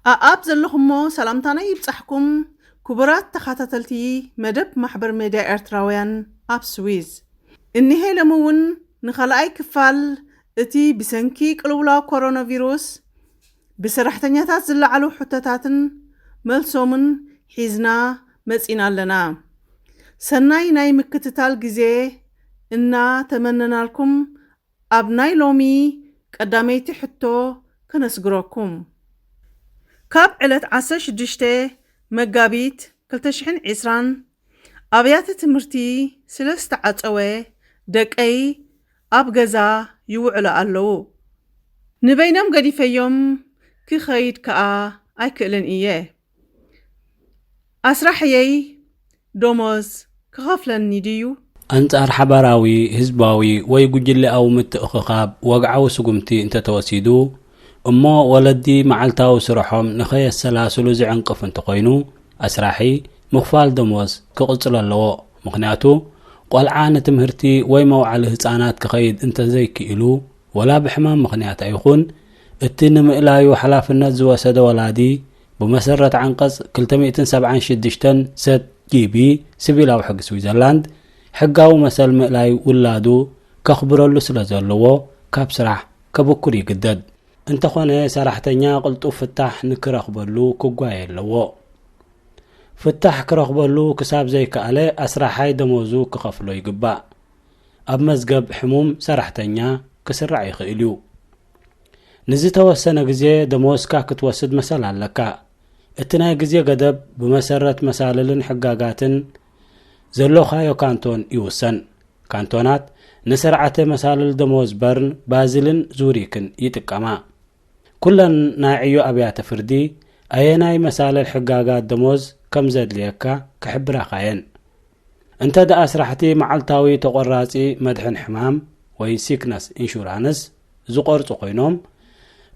أب زلخمو سلامتانا يبصحكم كبرات تخاتتلتي مدب محبر ميديا إرتراويان أب سويز إني هي لمون نخلقاي كفال اتي بسنكي قلولاو كورونا فيروس بسرحتنياتات زلعلو حتتاتن ملسومن حيزنا مزينا لنا سناي ناي مكتتال جزي إنا تمننا لكم أبناي لومي قداميتي حتو كنسقروكم كاب علت عسى شدشته مقابيت كلتشحن عسران أبيات تمرتي سلست عطوه دقاي أبغزا يوعل ألو نبينام قدي في يوم كي خيد كا أيكلن إيه أسرحيي دوموز كغفلن نديو أنصار حبراوي هزباوي ويقجل أو متأخخاب وقعو سقمتي انت توسيدو أما ولدي معلتاو سرحهم نخي السلاسل زعن قفن تقينو أسرحي مخفال دموز كقصل اللو مخناتو قلعان تمهرتي ويموعل هزانات كخيد انت زيك إلو ولا بحمام مخنات أيخون التنم إلايو حلاف النز وسد ولادي بمسرة عنقص كلتميتن 76 ست جيبي سبيلاو حق سويزرلاند حقاو مسل مئلاي ولادو كخبرلو سلازلو كاب سرح كبكري قدد انت خونه سرحتنيا قلتو فتح نكرخبلو كغوايلو فتح كرخبلو كساب زي كاله اسرحاي دموزو كخفلو يقبا اب مزقب حموم سرحتنيا كسرع يخيلو نزي توسنه غزي دموزكا كتوسد مسال علكا اتناي غزي قدب بمسرت مساللن حقاقاتن زلو خايو كانتون يوسن كانتونات نسرعته مسالل دموز برن بازلن زوريكن يتقما كلن ناعيو ابيات فردي ايناي مسالل حقاقات دموز كم زاد ليكا كحبرا خاين انت دا اسرحتي معلتاوي تقراتي مدحن حمام وي سيكنس انشورانس زقرص قينوم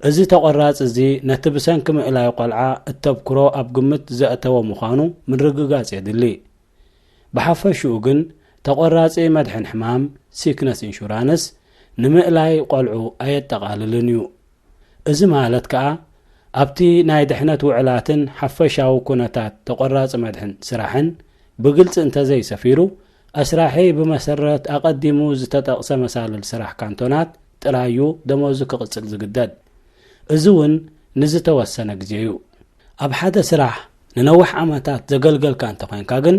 ازي تقراص ازي نتبسن كم الى يقلعا التبكرو اب قمت زاتو مخانو من رغغاص يدلي بحفشو جن تقراصي مدحن حمام سيكنس انشورانس نمئلاي قلعو ايت تقاللنيو እዚ ማለት ከዓ ኣብቲ ናይ ድሕነት ውዕላትን ሓፈሻው ኩነታት ተቆራጽ መድሕን ስራሕን ብግልጽ እንተዘይ ሰፊሩ ኣስራሒ ብመሰረት ኣቀዲሙ ዝተጠቕሰ መሳልል ስራሕ ካንቶናት ጥራዩ ደሞዙ ክቅጽል ዝግደድ እዚ እውን ንዝተወሰነ ግዜ እዩ ኣብ ሓደ ስራሕ ንነዊሕ ዓመታት ዘገልገልካ እንተኮይንካ ግን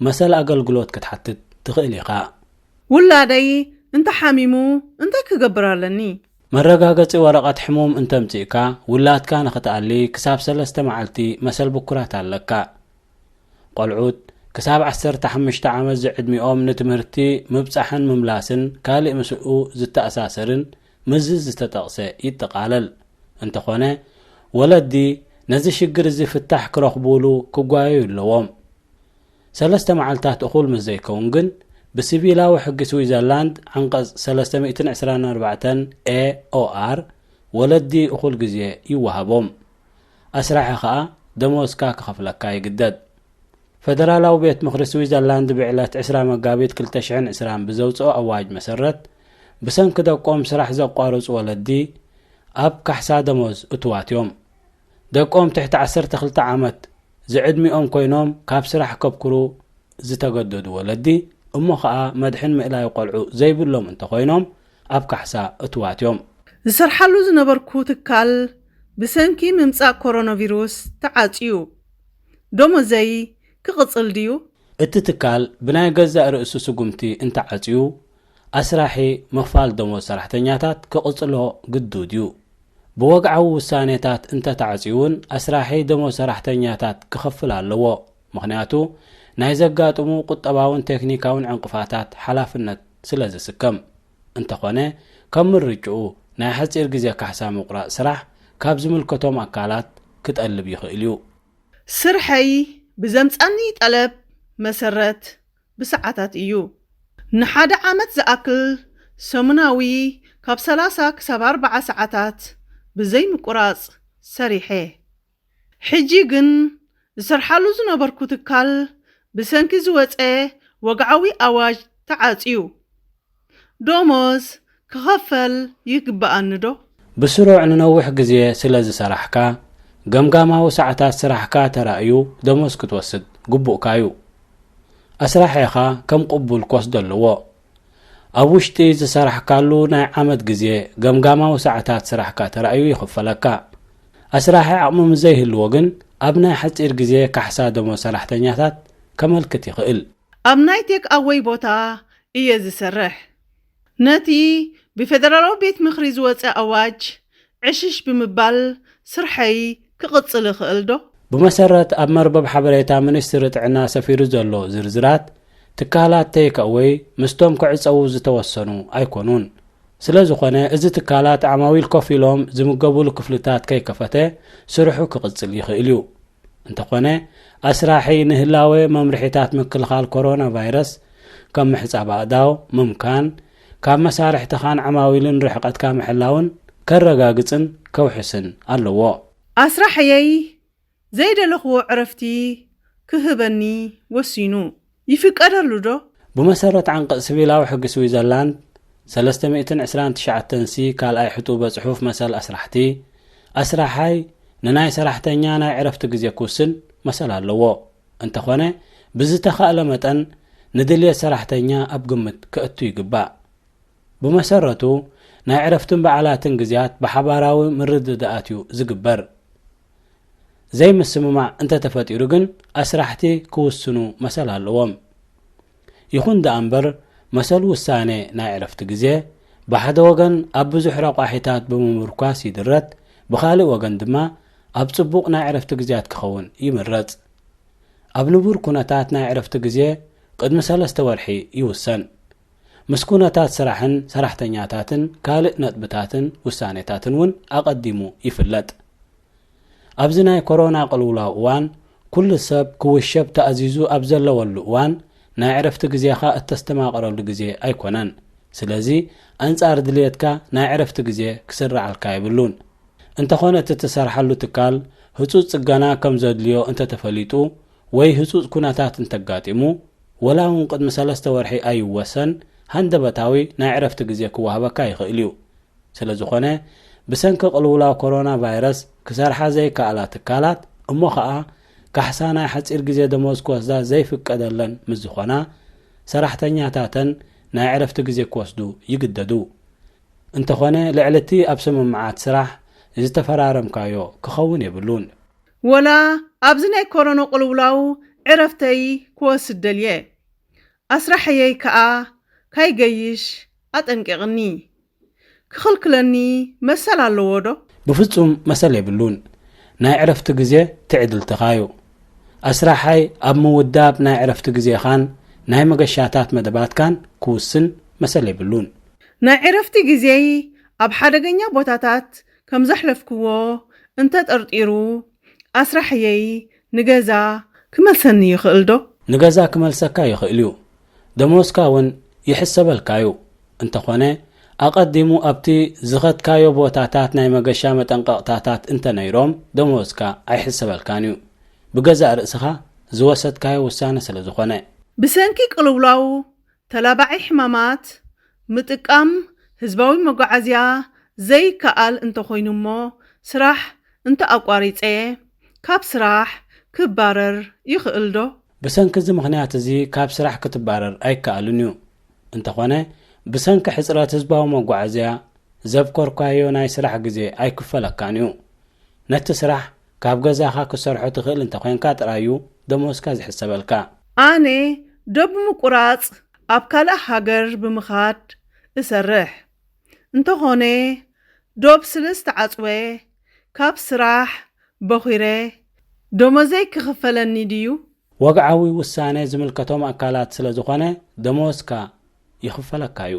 መሰል ኣገልግሎት ክትሓትት ትኽእል ኢኻ ውላደይ እንተ ሓሚሙ እንተ ክገብራለኒ مرغاغصي ورقات حموم انتمتيكا ولاتكا نختالي كساب 3 معلتي مسل بكرات علكا قلعود كساب 15 عام زعدميኦም نتمرتي مبصحن مملاسن كالي مسؤو زتاساسرن مزز زتطقسه يتقالل انت خونه ولدي نزي شجر زي فتح كرخبولو كغوايو لوم 3 معلتات اخول مزيكون جن بسيبيلاو حق سويزرلاند عنقص 324 AOR ولدي اخول غزي يوهبهم اسرع خا دموز كاك خفلكا يقدد فدرالاو بيت مخر سويزرلاند بعلات 10 مقابيت كلتشعن 10 بزوصو اواج مسرت بسنك دقوم سرح زقارص ولدي اب كحسا دموز اتواتيوم دقوم تحت 12 عامت زعدميهم كوينوم كاب سرح كبكرو زتجدد ولدي أمو خا مدحن مئلا يقلعو زي بلوم انت خوينوم أبكا حسا اتواتيوم زسرحالو زنبركو تكال بسنكي ممسا كورونا فيروس تعاتيو دومو زي كغصل ديو اتتكال بناي قزا رئيسو سقمتي انت عاتيو أسراحي مخفال دومو سرحتنياتات كغصلو قدو ديو بوقعو وسانيتات انت تعاتيون أسراحي دومو سرحتنياتات كخفل اللو مخنياتو ናይ ዘጋጥሙ ቁጠባውን ቴክኒካውን ዕንቅፋታት ሓላፍነት ስለዝስከም እንተኾነ ከም ምርጭኡ ናይ ሓፂር ግዜ ካሕሳ ምቁራጽ ስራሕ ካብ ዝምልከቶም ኣካላት ክጠልብ ይኽእል እዩ ስርሐይ ብዘምጻኒ ጠለብ መሰረት ብሰዓታት እዩ ንሓደ ዓመት ዝኣክል ሰሙናዊ ካብ 30 ክሳብ 40 ሰዓታት ብዘይ ምቁራጽ ሰሪሐ ሕጂ ግን ዝሰርሓሉ ዝነበርኩ ትካል بسنكي زوصه وقعوي اواج تعاصيو دوموز كخفل يقبأن دو بسرعة ننوح جزية سلز سرحكا ገምጋማዊ ሰዓታት ስራሕካ ተራእዩ ደሞዝ ክትወስድ ግቡእካዩ ኣስራሕኻ ከም ቅቡል ክወስድ ኣለዎ ኣብ ውሽጢ ዝሰራሕካሉ ናይ ዓመት ግዜ ገምጋማዊ ሰዓታት ስራሕካ ተራእዩ ይኽፈለካ ኣስራሕ ዓቕሚ ዘይህልዎ ግን ኣብ ናይ ሓፂር ግዜ ካሕሳ ደሞዝ ሰራሕተኛታት ከመልክት ይኽእል ኣብ ናይ ቴክ ኣወይ ቦታ እየ ዝሰርሕ ነቲ ብፌደራላዊ ቤት ምኽሪ ዝወፅእ ኣዋጅ ዕሽሽ ብምባል ስርሐይ ክቕፅል ይኽእል ዶ? ብመሰረት ኣብ መርበብ ሓበሬታ ሚኒስትሪ ጥዕና ሰፊሩ ዘሎ ዝርዝራት ትካላት ቴክ ኣወይ ምስቶም ክዕፀው ዝተወሰኑ ኣይኮኑን ስለ ዝኾነ እዚ ትካላት ዓማዊል ኮፍ ኢሎም ዝምገቡሉ ክፍልታት ከይከፈተ ስርሑ ክቕፅል ይኽእል እዩ እንተኾነ ኣስራሒ ንህላዌ መምርሒታት ምክልኻል ኮሮና ቫይረስ ከም ምሕፃብ ኣእዳው ምምካን ካብ መሳርሕትኻን ዓማዊልን ርሕቐትካ ምሕላውን ከረጋግፅን ከውሕስን ኣለዎ ኣስራሕየይ ዘይደለኽዎ ዕረፍቲ ክህበኒ ወሲኑ ይፍቀደሉ ዶ? ብመሰረት ዓንቀጽ ሲቪላዊ ሕጊ ስዊዘርላንድ 329 ሲ ካልኣይ ሕጡ በጽሑፍ መሰል ኣስራሕቲ ኣስራሓይ ንናይ ሰራሕተኛ ናይ ዕረፍቲ ግዜ ክውስን መሰል ኣለዎ እንተኾነ ብዝተኻእለ መጠን ንድልየት ሰራሕተኛ ኣብ ግምት ክእቱ ይግባእ ብመሰረቱ ናይ ዕረፍትን በዓላትን ግዜያት ብሓባራዊ ምርድዳኣት እዩ ዝግበር ዘይምስምማዕ እንተተፈጢሩ ግን ኣስራሕቲ ክውስኑ መሰል ኣለዎም ይኹን ደኣምበር መሰል ውሳኔ ናይ ዕረፍቲ ግዜ ብሓደ ወገን ኣብ ብዙሕ ረቋሒታት ብምምርኳስ ይድረት ብኻልእ ወገን ድማ ኣብ ጽቡቕ ናይ ዕረፍቲ ግዜያት ክኸውን ይምረጽ ኣብ ንቡር ኩነታት ናይ ዕረፍቲ ግዜ ቅድሚ 3 ወርሒ ይውሰን ምስ ኩነታት ስራሕን ሰራሕተኛታትን ካልእ ነጥብታትን ውሳኔታትን እውን ኣቐዲሙ ይፍለጥ ኣብዚ ናይ ኮሮና ቅልውላው እዋን ኩሉ ሰብ ክውሸብ ተኣዚዙ ኣብ ዘለወሉ እዋን ናይ ዕረፍቲ ግዜኻ እተስተማቐረሉ ግዜ ኣይኮነን ስለዚ ኣንጻር ድልየትካ ናይ ዕረፍቲ ግዜ ክስራዓልካ ይብሉን እንተኾነ እትሰርሓሉ ትካል ህፁፅ ጽገና ከም ዘድልዮ እንተተፈሊጡ ወይ ህፁፅ ኩነታት እንተጋጢሙ ወላ እውን ቅድሚ 3 ወርሒ ኣይወሰን ሃንደበታዊ ናይ ዕረፍቲ ግዜ ክወሃበካ ይኽእል እዩ ስለ ዝኾነ ብሰንኪ ቅልውላው ኮሮና ቫይረስ ክሰርሓ ዘይከኣላ ትካላት እሞ ከዓ ካሕሳ ናይ ሓፂር ግዜ ደሞዝ ክወስዳ ዘይፍቀደለን ምስ ዝኾና ሰራሕተኛታተን ናይ ዕረፍቲ ግዜ ክወስዱ ይግደዱ እንተኾነ ልዕልቲ ኣብ ስምምዓት ስራሕ ዝተፈራረምካዮ ክኸውን የብሉን ወላ ኣብዚ ናይ ኮሮና ቅልውላው ዕረፍተይ ክወስድ ደልየ ኣስራሕየይ ከዓ ካይገይሽ ኣጠንቂቕኒ ክኽልክለኒ መሰል ኣለዎ ዶ? ብፍጹም መሰል የብሉን ናይ ዕረፍቲ ግዜ ትዕድልትኻዩ ኣስራሓይ ኣብ ምውዳብ ናይ ዕረፍቲ ግዜኻን ናይ መገሻታት መደባትካን ክውስን መሰል የብሉን ናይ ዕረፍቲ ግዜይ ኣብ ሓደገኛ ቦታታት ከም ዘሕለፍክዎ እንተጠርጢሩ ኣስራሕየይ ንገዛ ክመልሰኒ ይኽእል ዶ? ንገዛ ክመልሰካ ይኽእል እዩ ደሞዝካ እውን ይሕሰበልካዩ እንተኾነ ኣቐዲሙ ኣብቲ ዝኸትካዮ ቦታታት ናይ መገሻ መጠንቀቕታታት እንተነይሮም ደሞዝካ ኣይሕሰበልካን እዩ ብገዛእ ርእስኻ ዝወሰድካዮ ውሳነ ስለ ዝኾነ ብሰንኪ ቅልውላው ተላባዒ ሕማማት ምጥቃም ህዝባዊ መጓዓዝያ ዘይከኣል እንተኾይኑ እሞ ስራሕ እንተኣቋሪፀ ካብ ስራሕ ክባረር ይኽእል ዶ? ብሰንኪ እዚ ምኽንያት እዚ ካብ ስራሕ ክትባረር ኣይከኣልን እዩ እንተኾነ ብሰንኪ ሕፅረት ህዝባዊ መጓዓዝያ ዘብኮርካዮ ናይ ስራሕ ግዜ ኣይክፈለካን እዩ ነቲ ስራሕ ካብ ገዛኻ ክሰርሖ ትኽእል እንተኮንካ ጥራዩ ደሞዝካ ዝሕሰበልካ ኣነ ዶብ ምቁራጽ ኣብ ካልእ ሃገር ብምኻድ እሰርሕ እንተኾነ ዶብ 3 ዓጽወ ካብ ስራሕ በኺረ ደሞዘይ ክኽፈለኒ ድዩ? ወግዓዊ ውሳኔ ዝምልከቶም ኣካላት ስለ ዝኾነ ደሞዝካ ይኽፈለካ እዩ